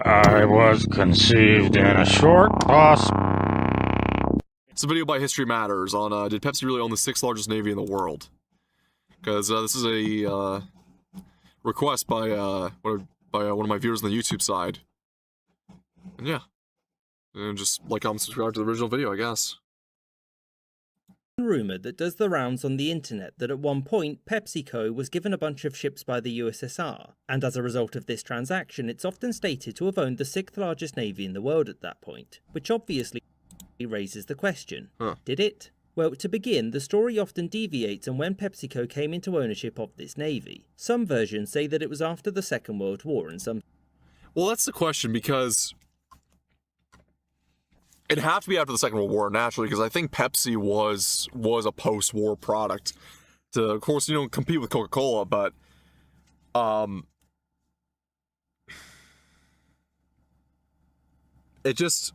I was conceived in a short pause. It's a video by History Matters on did Pepsi really own the 6th largest navy in the world? Because this is a request by one of my viewers on the YouTube side. And yeah, and just like, comment, subscribe to the original video, I guess. Rumour that does the rounds on the internet that at one point PepsiCo was given a bunch of ships by the USSR, and as a result of this transaction it's often stated to have owned the 6th largest navy in the world at that point, which obviously raises the question, did it? Well, to begin, the story often deviates on when PepsiCo came into ownership of this navy. Some versions say that it was after the Second World War, and some... Well, that's the question, because it'd have to be after the Second World War, naturally, because I think Pepsi was a post-war product to, of course, compete with Coca-Cola, but it just...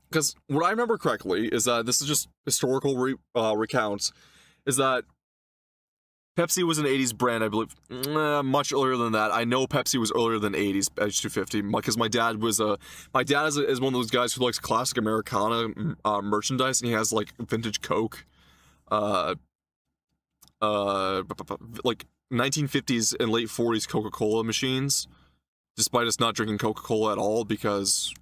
Because what I remember correctly is that, this is just historical recounts, is that Pepsi was an 80s brand, I believe, much earlier than that. I know Pepsi was earlier than 80s, H250, because my dad is one of those guys who likes classic Americana merchandise, and he has, like, vintage Coke, like 1950s and late 40s Coca-Cola machines, despite us not drinking Coca-Cola at all, because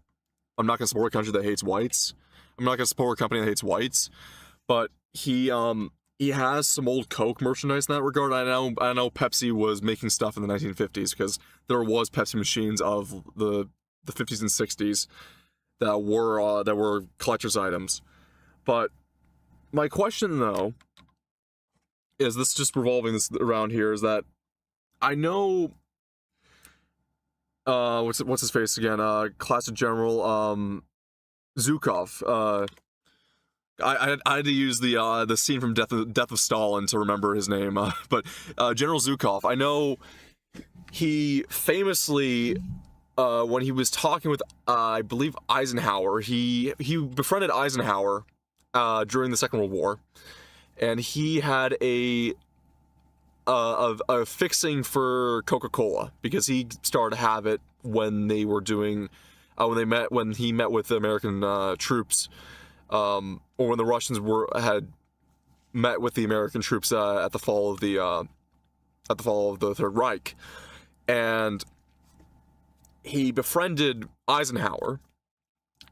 I'm not going to support a country that hates whites. I'm not going to support a company that hates whites, but he has some old Coke merchandise in that regard. I know Pepsi was making stuff in the 1950s, because there was Pepsi machines of the 50s and 60s that were collector's items. But my question, though, is this just revolving this around here, is that I know what's his face again? Classic General Zhukov. I had to use the scene from Death of Stalin to remember his name, but General Zhukov. I know he famously, when he was talking with I believe Eisenhower, he befriended Eisenhower during the Second World War, and he had a fixing for Coca-Cola, because he started to have it when they were doing when he met with the American troops, or when the Russians had met with the American troops at the fall of the Third Reich, and he befriended Eisenhower,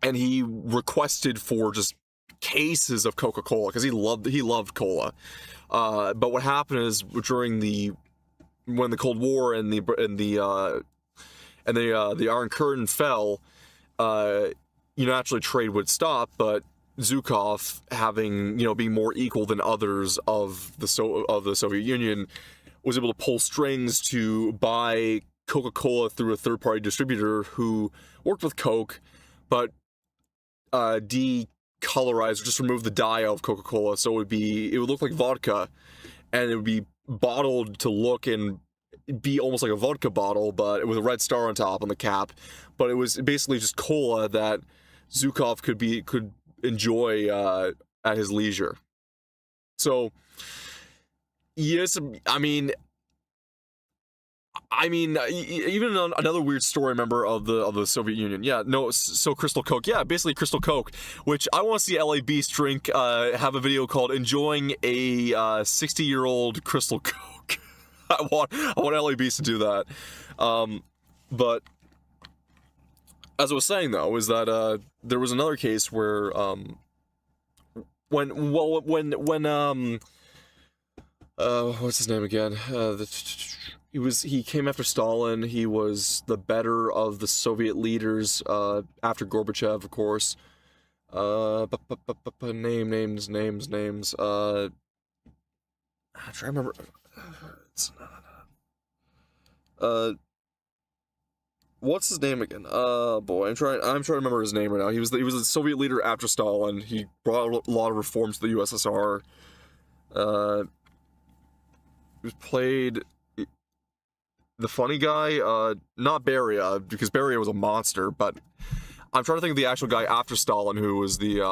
and he requested for just cases of Coca-Cola, because he loved cola. But what happened is, when the Cold War and the Iron Curtain fell, naturally trade would stop, but Zhukov, being more equal than others of the Soviet Union, was able to pull strings to buy Coca-Cola through a third-party distributor who worked with Coke, but decolorized, or just removed the dye of Coca-Cola, so it would look like vodka, and it would be bottled to look and be almost like a vodka bottle, but with a red star on top on the cap. But it was basically just cola that Zhukov could enjoy at his leisure. So yes, I mean, even another weird story I remember of the Soviet Union. Yeah, no, so Crystal Coke. Yeah, basically Crystal Coke, which I want to see LA Beast drink, have a video called "Enjoying a 60-year-old Crystal Coke." I want LA Beast to do that. But as I was saying, though, is that there was another case where when what's his name again? He came after Stalin. He was the better of the Soviet leaders after Gorbachev, of course. Names. I'm trying to remember. What's his name again? Boy, I'm trying to remember his name right now. He was the Soviet leader after Stalin. He brought a lot of reforms to the USSR. He was played the funny guy, not Beria, because Beria was a monster, but I'm trying to think of the actual guy after Stalin, who was the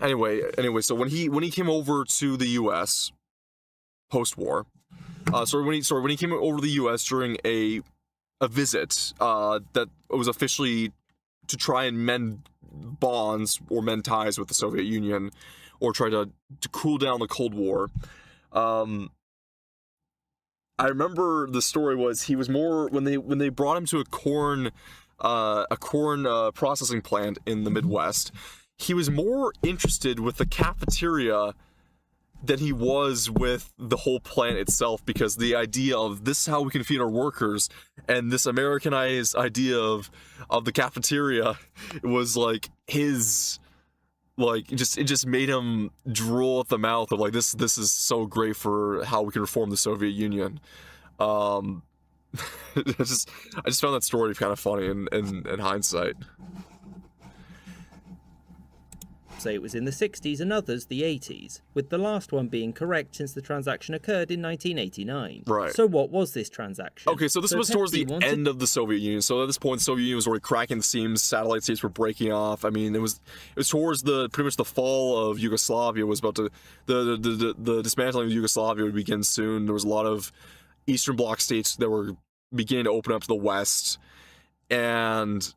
anyway, so when he came over to the US post-war, When he came over to the U.S. during a visit that was officially to try and mend bonds or mend ties with the Soviet Union, or try to cool down the Cold War. I remember the story was he was more when they brought him to a corn processing plant in the Midwest. He was more interested with the cafeteria than he was with the whole plant itself, because the idea of this is how we can feed our workers, and this Americanized idea of the cafeteria was like his, like, it just made him drool at the mouth of like, this is so great for how we can reform the Soviet Union. I just found that story kind of funny in hindsight. Say it was in the 60s and others the 80s, with the last one being correct since the transaction occurred in 1989. Right. So what was this transaction? Okay, so this was towards the end of the Soviet Union. So at this point, the Soviet Union was already cracking the seams. Satellite states were breaking off. I mean, it was towards pretty much the fall of Yugoslavia. Was about to the dismantling of Yugoslavia would begin soon. There was a lot of Eastern Bloc states that were beginning to open up to the West, and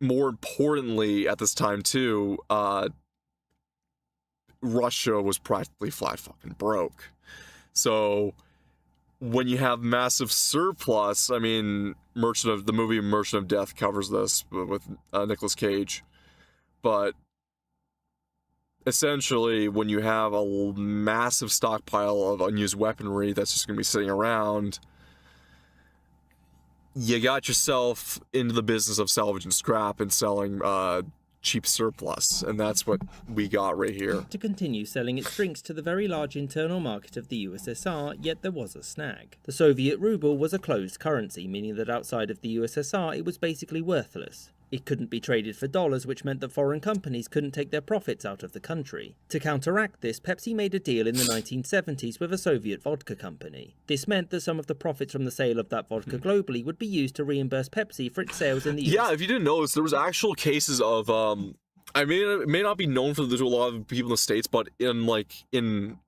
more importantly, at this time too, Russia was practically flat fucking broke. So when you have massive surplus, I mean, the movie Merchant of Death covers this with Nicolas Cage, but essentially when you have a massive stockpile of unused weaponry that's just going to be sitting around, you got yourself into the business of salvaging scrap and selling cheap surplus, and that's what we got right here. To continue selling its drinks to the very large internal market of the USSR, yet there was a snag. The Soviet ruble was a closed currency, meaning that outside of the USSR it was basically worthless. It couldn't be traded for dollars, which meant that foreign companies couldn't take their profits out of the country. To counteract this, Pepsi made a deal in the 1970s with a Soviet vodka company. This meant that some of the profits from the sale of that vodka globally would be used to reimburse Pepsi for its sales in the US. Yeah, if you didn't notice, there was actual cases of, I mean, it may not be known to a lot of people in the States, but in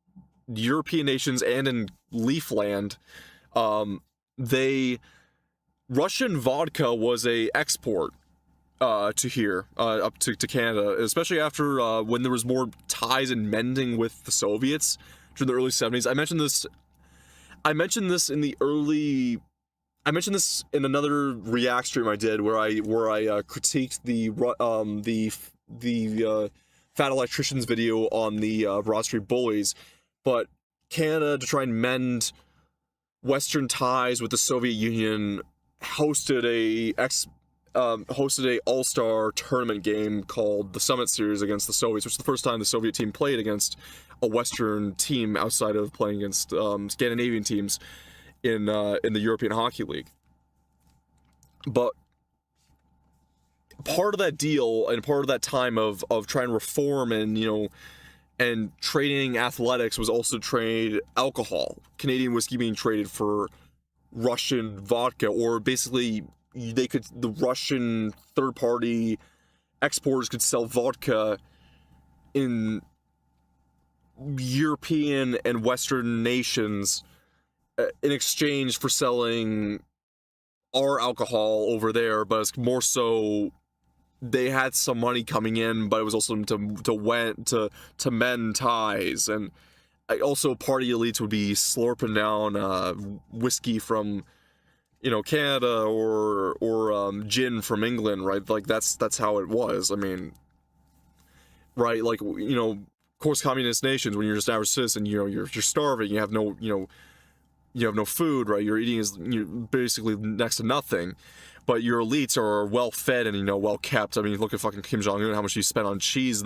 European nations and in Leafland, Russian vodka was a export to here, up to Canada, especially after when there was more ties and mending with the Soviets during the early 70s. I mentioned this in another React stream I did where I critiqued the Fat Electricians video on the Broad Street Bullies, but Canada, to try and mend Western ties with the Soviet Union, hosted a all-star tournament game called the Summit Series against the Soviets, which is the first time the Soviet team played against a Western team outside of playing against Scandinavian teams in the European Hockey League. But part of that deal and part of that time of trying to reform and trading athletics was also trade alcohol. Canadian whiskey being traded for Russian vodka, or basically the Russian third-party exporters could sell vodka in European and Western nations in exchange for selling our alcohol over there, but it's more so they had some money coming in, but it was also to mend ties, and also party elites would be slurping down whiskey from Canada or gin from England, right? Like that's how it was. I mean, right? Like of course, communist nations, when you're just an average citizen, you're starving, you have no food, right? You're eating basically next to nothing, but your elites are well fed and well kept. I mean, look at fucking Kim Jong-un, how much he spent on cheese.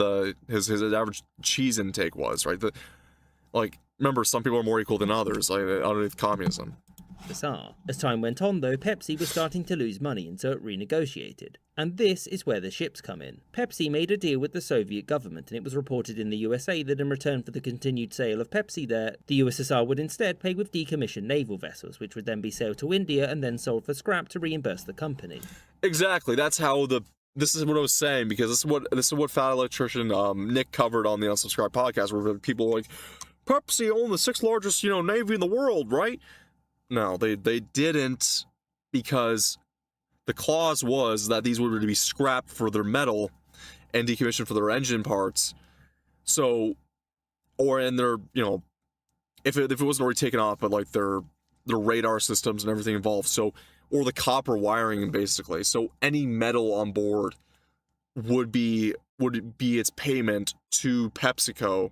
His average cheese intake was, right? Remember, some people are more equal than others, underneath communism. Bizarre. As time went on though, Pepsi was starting to lose money, and so it renegotiated. And this is where the ships come in. Pepsi made a deal with the Soviet government, and it was reported in the USA that in return for the continued sale of Pepsi there, the USSR would instead pay with decommissioned naval vessels, which would then be sailed to India and then sold for scrap to reimburse the company. Exactly. That's how this is what I was saying, because this is what Fat Electrician Nick covered on the Unsubscribed podcast, where people were like, Pepsi owned the 6th largest, navy in the world, right? No, they didn't, because the clause was that these were to be scrapped for their metal and decommissioned for their engine parts. So, or in their, if it wasn't already taken off, but like their radar systems and everything involved. So, or the copper wiring, basically. So any metal on board would be its payment to PepsiCo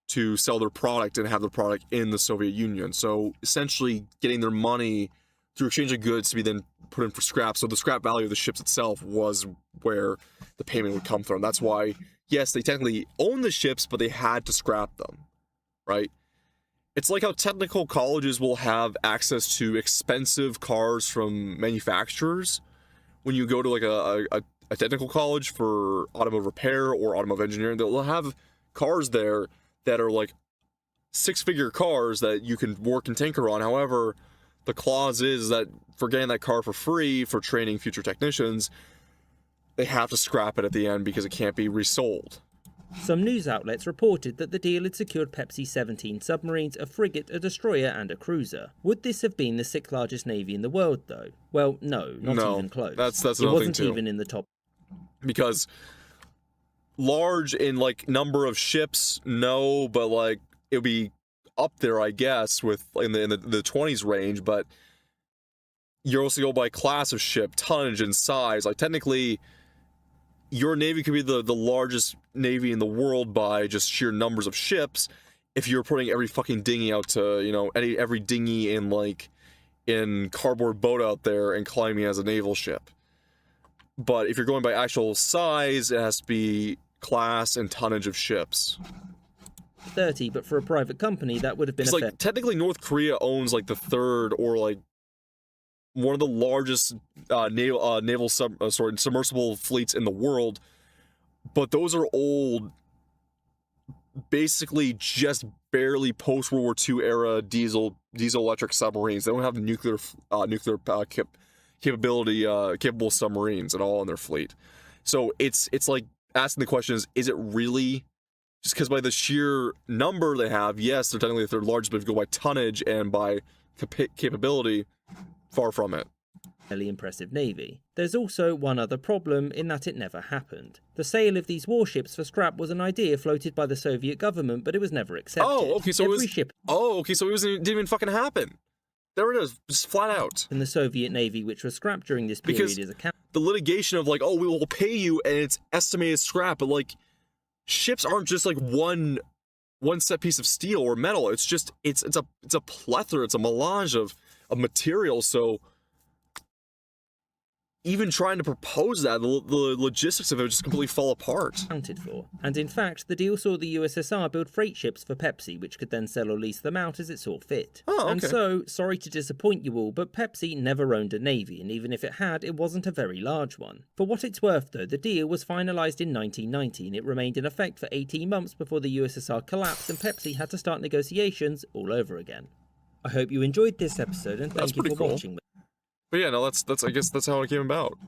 to sell their product and have the product in the Soviet Union. So essentially getting their money through exchange of goods to be then put in for scrap. So the scrap value of the ships itself was where the payment would come from. That's why, yes, they technically own the ships, but they had to scrap them, right? It's like how technical colleges will have access to expensive cars from manufacturers. When you go to like a technical college for automotive repair or automotive engineering, they'll have cars there that are like 6-figure cars that you can work and tinker on. However, the clause is that for getting that car for free for training future technicians, they have to scrap it at the end because it can't be resold. Some news outlets reported that the deal had secured Pepsi 17 submarines, a frigate, a destroyer and a cruiser. Would this have been the 6th largest navy in the world, though? Well, no, not even close. That's it another wasn't thing too. Even in the top. Because large in like number of ships, no, but like it would be up there, I guess, with in the 20s range. But you're also go by class of ship, tonnage, and size. Like technically, your navy could be the largest navy in the world by just sheer numbers of ships. If you're putting every fucking dinghy out to every dinghy in cardboard boat out there and claiming it as a naval ship. But if you're going by actual size, it has to be class and tonnage of ships. 30, but for a private company, that would have been like technically North Korea owns like the 3rd or like one of the largest submersible fleets in the world, but those are old, basically just barely post World War II era diesel electric submarines. They don't have nuclear capability, capable submarines at all in their fleet. So it's like asking the question is it really just because by the sheer number they have? Yes, they're technically the 3rd largest, but if you go by tonnage and by capability, far from it. Fairly impressive navy. There's also one other problem in that it never happened. The sale of these warships for scrap was an idea floated by the Soviet government, but it was never accepted. Oh, okay, so it didn't even fucking happen. There it is, just flat out. In the Soviet Navy, which was scrapped during this period, because is account. The litigation of like, oh, we will pay you, and it's estimated scrap, but like, ships aren't just like one set piece of steel or metal. It's just it's a plethora, it's a melange of materials. So even trying to propose that, the logistics of it just completely fall apart. Accounted for. And in fact, the deal saw the USSR build freight ships for Pepsi, which could then sell or lease them out as it saw fit. Oh, okay. And so, sorry to disappoint you all, but Pepsi never owned a navy, and even if it had, it wasn't a very large one. For what it's worth though, the deal was finalised in 1990, and it remained in effect for 18 months before the USSR collapsed and Pepsi had to start negotiations all over again. I hope you enjoyed this episode, and thank you for watching. But yeah, no, I guess that's how it came about.